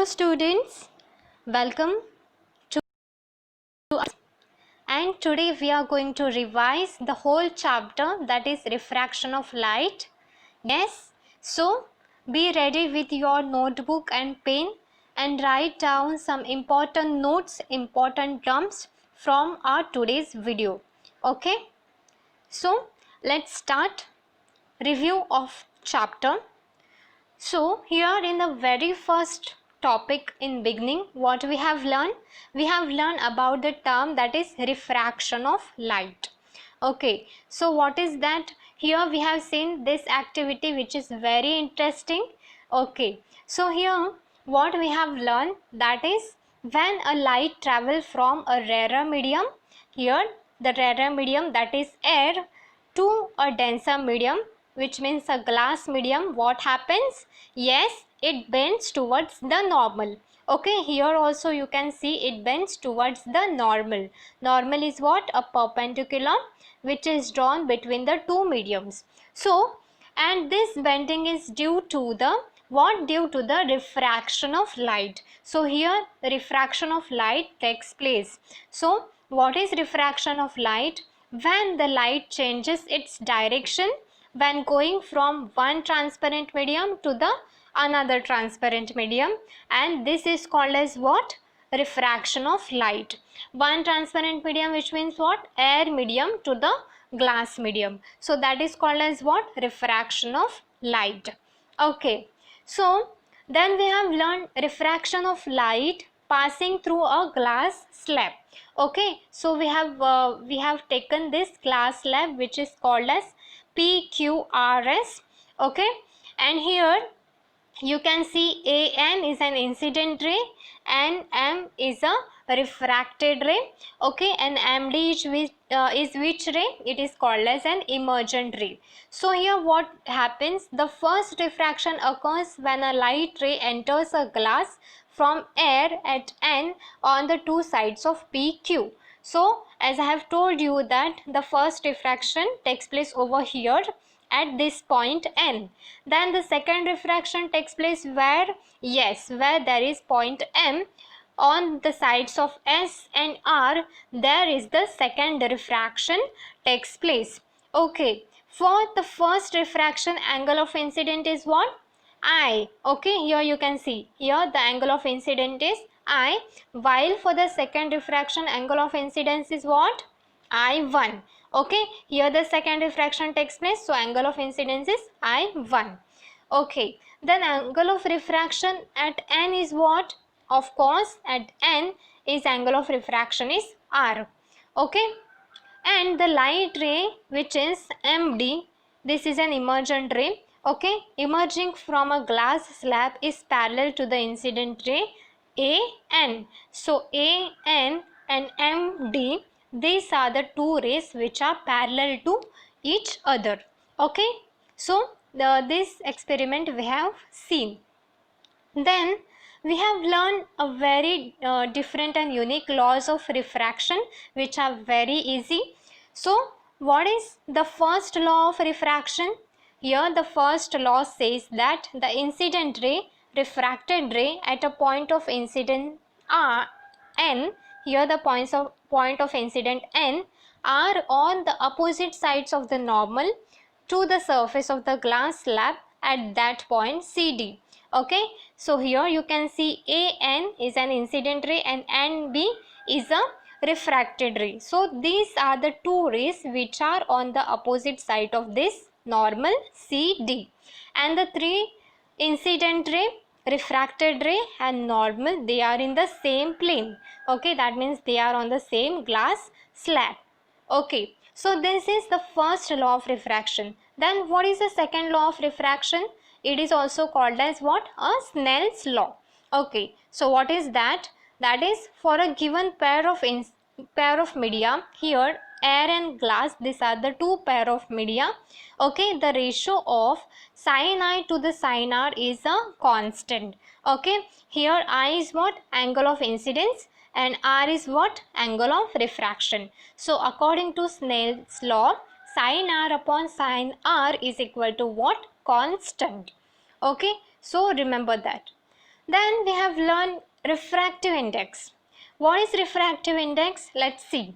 students, welcome to us, and today we are going to revise the whole chapter, that is refraction of light. Yes, so be ready with your notebook and pen and write down some important notes, important terms from our today's video. Okay, so let's start review of chapter. So here in the very first topic in beginning, what we have learned about the term that is refraction of light. Okay, so what is that? Here we have seen this activity which is very interesting. Okay, so here what we have learned, that is when a light travel from a rarer medium, here the rarer medium, that is air, to a denser medium, which means a glass medium, what happens? Yes, it bends towards the normal. Okay, here also you can see it bends towards the normal. Normal is what? A perpendicular which is drawn between the two mediums. So, and this bending is due to the what? Due to the refraction of light. So here refraction of light takes place. So what is refraction of light? When the light changes its direction when going from one transparent medium to the another transparent medium, and this is called as what? Refraction of light. One transparent medium, which means what? Air medium to the glass medium. So that is called as what? Refraction of light. Okay, so then we have learned refraction of light passing through a glass slab. Okay, so we have taken this glass slab which is called as PQRS. Okay, and here you can see AN is an incident ray and M is a refracted ray. Okay, and MD is which ray? It is called as an emergent ray. So here what happens? The first refraction occurs when a light ray enters a glass from air at N on the two sides of PQ. So as I have told you that the first refraction takes place over here at this point N. Then the second refraction takes place where? Yes, where there is point M on the sides of S and R, there is the second refraction takes place. Okay, for the first refraction, angle of incidence is what? I. Okay, here you can see, here the angle of incidence is I, while for the second refraction, angle of incidence is what? I1. Okay, here the second refraction takes place, so angle of incidence is I1. Okay, then angle of refraction at N is what? Of course, at N is angle of refraction is R. Okay, and the light ray which is MD, this is an emergent ray. Okay, emerging from a glass slab is parallel to the incident ray AN. So AN and MD, these are the two rays which are parallel to each other. Okay, so this experiment we have seen. Then we have learned a very different and unique laws of refraction which are very easy. So what is the first law of refraction? Here the first law says that the incident ray, refracted ray at a point of incident N, here the point of incident N, are on the opposite sides of the normal to the surface of the glass slab at that point CD. Okay, so here you can see AN is an incident ray and NB is a refracted ray. So these are the two rays which are on the opposite side of this normal CD, and the three incident ray, refracted ray and normal, they are in the same plane. Okay, that means they are on the same glass slab. Okay, so this is the first law of refraction. Then what is the second law of refraction? It is also called as what? A Snell's law. Okay, so what is that? That is, for a given pair of media, here air and glass, these are the two pair of media. Okay, the ratio of sin I to the sin R is a constant. Okay, here I is what? Angle of incidence, and R is what? Angle of refraction. So according to Snell's law, sin R upon sin R is equal to what? Constant. Okay, so remember that. Then we have learned refractive index. What is refractive index? Let's see.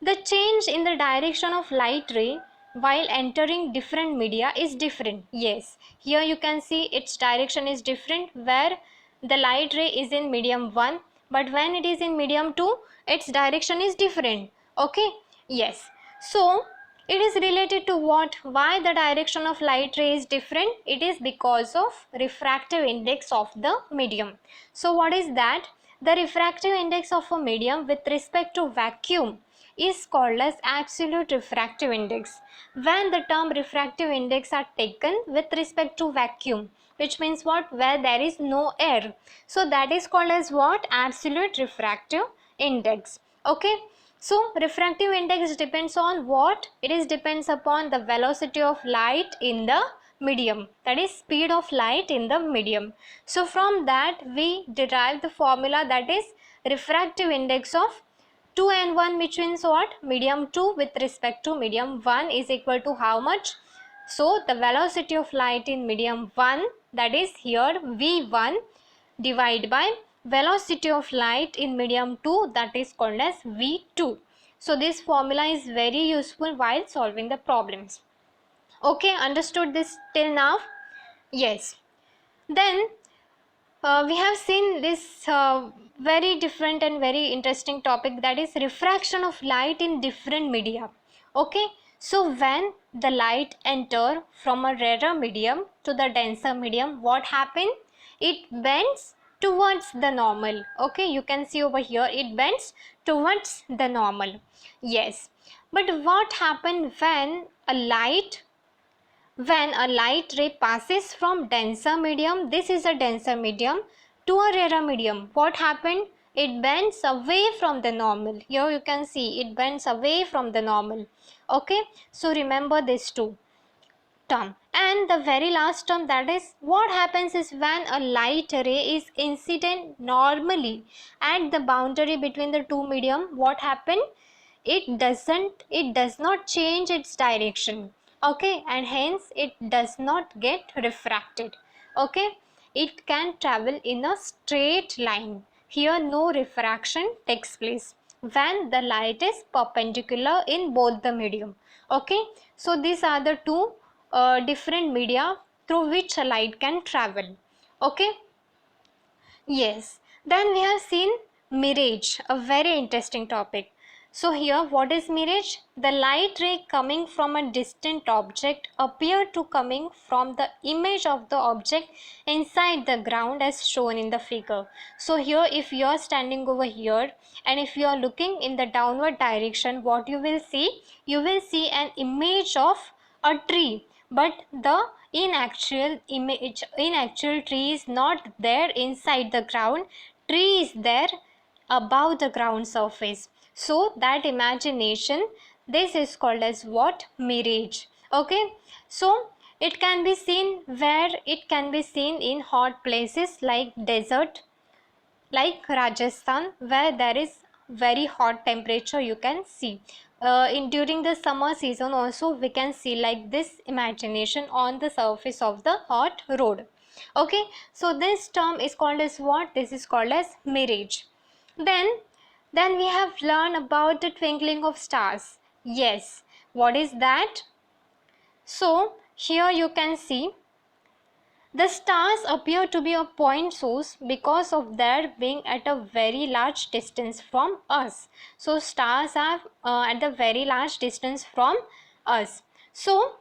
The change in the direction of light ray while entering different media is different. Yes, here you can see its direction is different, where the light ray is in medium 1, but when it is in medium 2, its direction is different. Okay, yes. So it is related to what? Why the direction of light ray is different? It is because of refractive index of the medium. So what is that? The refractive index of a medium with respect to vacuum is called as absolute refractive index. When the term refractive index are taken with respect to vacuum, which means what? Where there is no air. So that is called as what? Absolute refractive index. Okay. So refractive index depends on what? It is depends upon the velocity of light in the medium, that is speed of light in the medium. So from that we derive the formula, that is refractive index of 2 and 1, which means what? Medium 2 with respect to medium 1 is equal to how much? So the velocity of light in medium 1, that is here v1, divided by velocity of light in medium 2, that is called as v2. So this formula is very useful while solving the problems. Okay, understood this till now? Yes. Then we have seen this very different and very interesting topic, that is refraction of light in different media. Okay, so when the light enter from a rarer medium to the denser medium, what happen? It bends towards the normal. Okay, you can see over here it bends towards the normal. Yes, but what happen when a light ray passes from denser medium, this is a denser medium, to a rarer medium, what happened? It bends away from the normal. Here you can see it bends away from the normal. Okay, so remember this two term. And the very last term, that is what happens is when a light ray is incident normally at the boundary between the two medium, what happened? It does not change its direction. Okay, and hence it does not get refracted. Okay, it can travel in a straight line. Here no refraction takes place when the light is perpendicular in both the medium. Okay, so these are the two different media through which a light can travel. Okay, yes. Then we have seen mirage, a very interesting topic. So here what is mirage? The light ray coming from a distant object appear to coming from the image of the object inside the ground as shown in the figure. So here if you are standing over here and if you are looking in the downward direction, what you will see? You will see an image of a tree, but the in actual tree is not there inside the ground. Tree is there above the ground surface. So that imagination, this is called as what? Mirage. Okay, so it can be seen where? It can be seen in hot places like desert, like Rajasthan, where there is very hot temperature. You can see in during the summer season also we can see like this imagination on the surface of the hot road. Okay, so this term is called as what? This is called as mirage. Then we have learned about the twinkling of stars. Yes, what is that? So here you can see the stars appear to be a point source because of their being at a very large distance from us. So stars are at a very large distance from us. So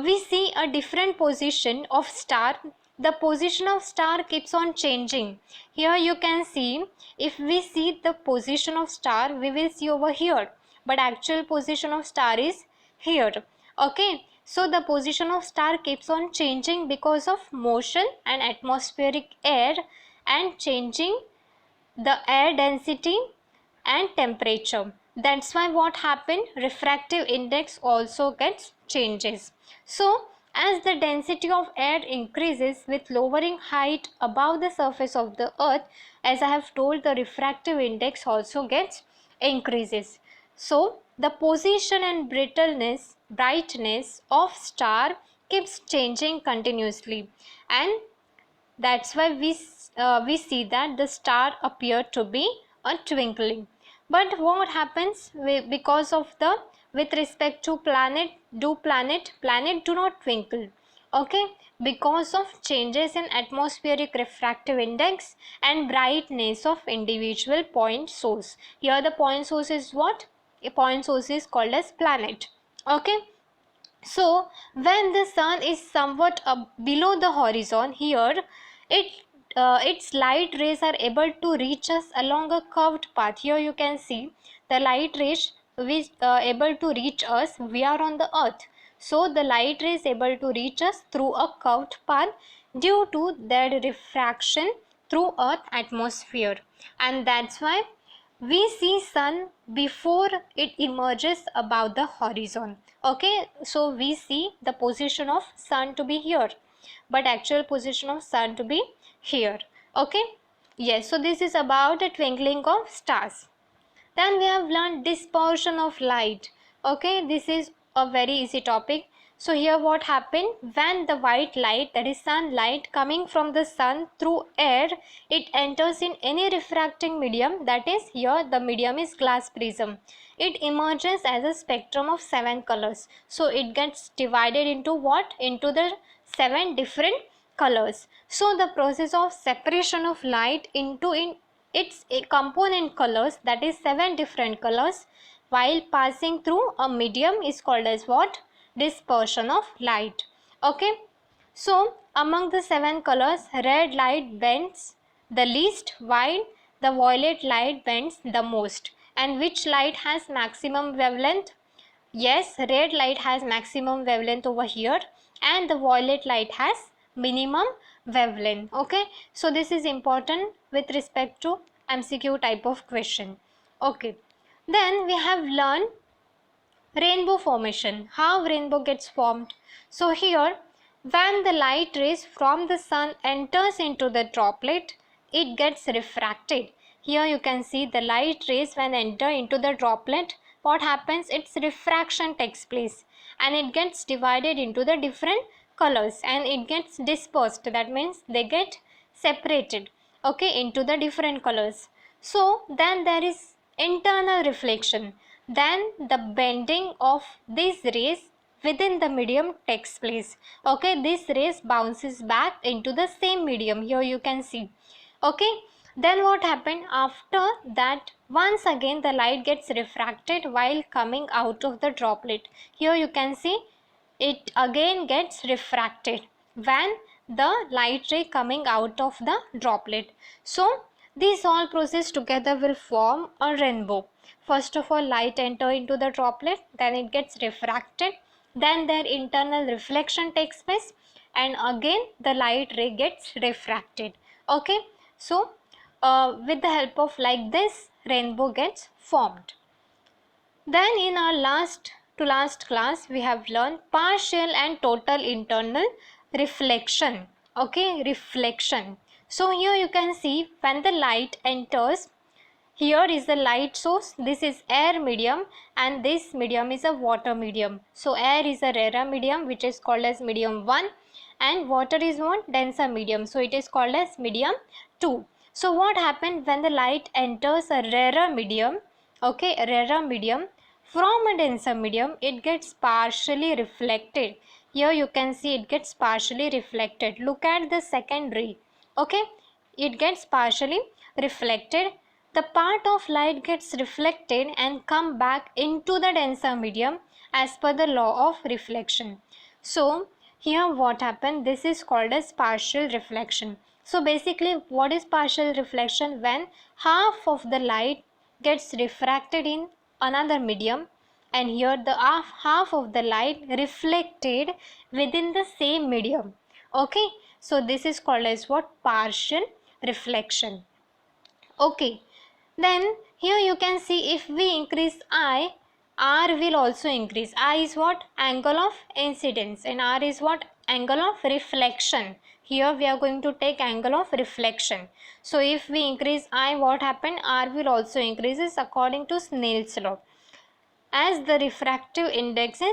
we see a different position of star. The position of star keeps on changing. Here you can see, if we see the position of star, we will see over here, but actual position of star is here. Okay, so the position of star keeps on changing because of motion and atmospheric air and changing the air density and temperature. That's why what happened? Refractive index also gets changes. So as the density of air increases with lowering height above the surface of the earth, as I have told, the refractive index also gets increases. So the position and brightness of star keeps changing continuously, and That's why we see that the star appear to be a twinkling. But what happens because of the, with respect to planet do not twinkle, okay, because of changes in atmospheric refractive index and brightness of individual point source. Here the point source is what? A point source is called as planet. Okay, so when the sun is somewhat below the horizon, here its light rays are able to reach us along a curved path. Here you can see the light rays which able to reach us. We are on the earth, so the light rays able to reach us through a curved path due to their refraction through earth atmosphere, and that's why we see sun before it emerges above the horizon. Okay, so we see the position of sun to be here, but actual position of sun to be here. Okay, yes, so this is about the twinkling of stars. Then we have learned dispersion of light. Okay, this is a very easy topic. So here what happened, when the white light, that is sunlight, coming from the sun through air, it enters in any refracting medium, that is here the medium is glass prism. It emerges as a spectrum of 7 colors. So it gets divided into what? Into the 7 different colors. So the process of separation of light into its component colors, that is 7 different colors, while passing through a medium is called as what? Dispersion of light. Okay, so among the 7 colors, red light bends the least while the violet light bends the most. And which light has maximum wavelength? Yes, red light has maximum wavelength over here, and the violet light has minimum wavelength. Okay, so this is important with respect to MCQ type of question. Okay, then we have learned rainbow formation, how rainbow gets formed. So here, when the light rays from the sun enters into the droplet, it gets refracted. Here you can see the light rays when enter into the droplet, what happens? Its refraction takes place and it gets divided into the different colors and it gets dispersed, that means they get separated, okay, into the different colors. So then there is internal reflection, then the bending of these rays within the medium takes place. Okay, this rays bounces back into the same medium. Here you can see. Okay, then what happened after that? Once again the light gets refracted while coming out of the droplet. Here you can see it again gets refracted when the light ray coming out of the droplet. So these all process together will form a rainbow. First of all, light enter into the droplet, then it gets refracted, then their internal reflection takes place, and again the light ray gets refracted. Okay, so with the help of like this, rainbow gets formed. Then in our last class we have learned partial and total internal reflection. Okay, reflection. So here you can see when the light enters, here is the light source, this is air medium and this medium is a water medium. So air is a rarer medium which is called as medium 1 and water is one denser medium, so it is called as medium 2. So what happened when the light enters a rarer medium, okay, a rarer medium from a denser medium, it gets partially reflected. Here you can see it gets partially reflected. Look at the second ray, okay, it gets partially reflected. The part of light gets reflected and come back into the denser medium as per the law of reflection. So here what happened, this is called as partial reflection. So basically what is partial reflection? When half of the light gets refracted in another medium and here the half of the light reflected within the same medium. Okay, so this is called as what? Partial reflection. Okay, then here you can see if we increase I, R will also increase. I is what? Angle of incidence and R is what? Angle of reflection. Here we are going to take angle of reflection. So if we increase I, what happened? R will also increases according to Snell's law. As the refractive index is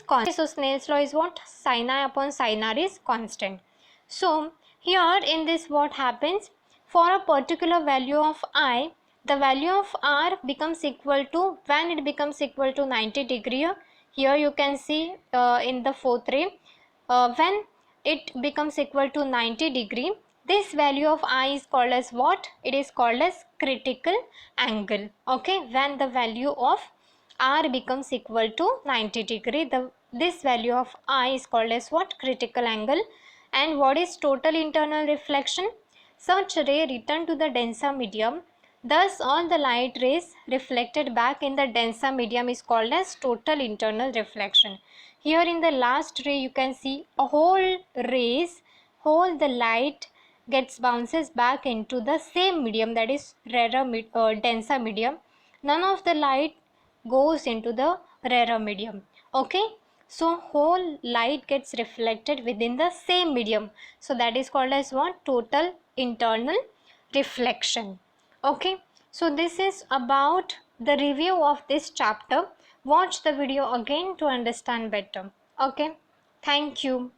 constant. So Snell's law is what? Sin I upon sin R is constant. So Here in this what happens, for a particular value of I, the value of R becomes equal to, when it becomes equal to 90 degree, here you can see in the fourth ray, when it becomes equal to 90 degree, this value of I is called as what? It is called as critical angle. Okay, when the value of R becomes equal to 90 degree, this value of I is called as what? Critical angle. And what is total internal reflection? Such ray return to the denser medium. Thus, all the light rays reflected back in the denser medium is called as total internal reflection. Here in the last ray, you can see a whole the light gets bounces back into the same medium, that is denser medium. None of the light goes into the rarer medium. Okay, so whole light gets reflected within the same medium, so that is called as what? Total internal reflection. Okay, so this is about the review of this chapter. Watch the video again to understand better. Okay, thank you.